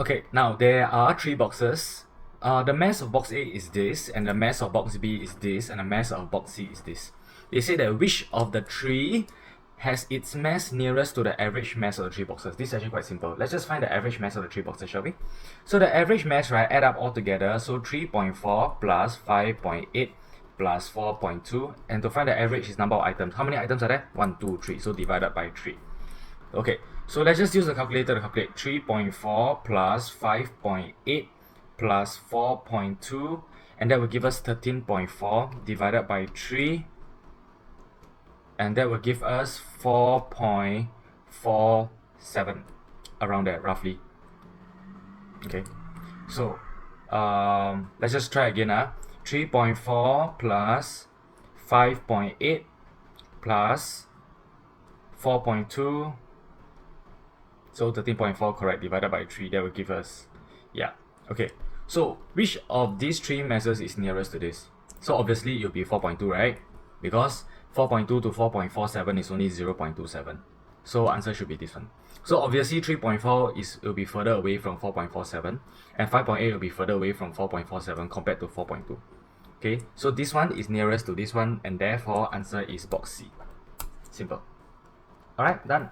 Okay, now there are 3 boxes. The mass of box A is this, and the mass of box B is this, and the mass of box C is this. They say that which of the 3 has its mass nearest to the average mass of the 3 boxes. This is actually quite simple. Let's just find the average mass of the 3 boxes, shall we? So the average mass, right, add up all together. So 3.4 plus 5.8 plus 4.2. And to find the average is number of items. How many items are there? 1, 2, 3. So divided by 3. Okay, so let's just use the calculator to calculate 3.4 plus 5.8 plus 4.2, and that will give us 13.4 divided by 3, and that will give us 4.47, around there roughly. Okay, so let's just try again. 3.4 plus 5.8 plus 4.2, so 13.4, correct, divided by 3, that will give us, yeah, okay. So which of these 3 masses is nearest to this? So obviously it will be 4.2, right? Because 4.2 to 4.47 is only 0.27. So answer should be this one. So obviously 3.4 will be further away from 4.47, and 5.8 will be further away from 4.47 compared to 4.2. Okay, so this one is nearest to this one, and therefore answer is box C. Simple. Alright, done.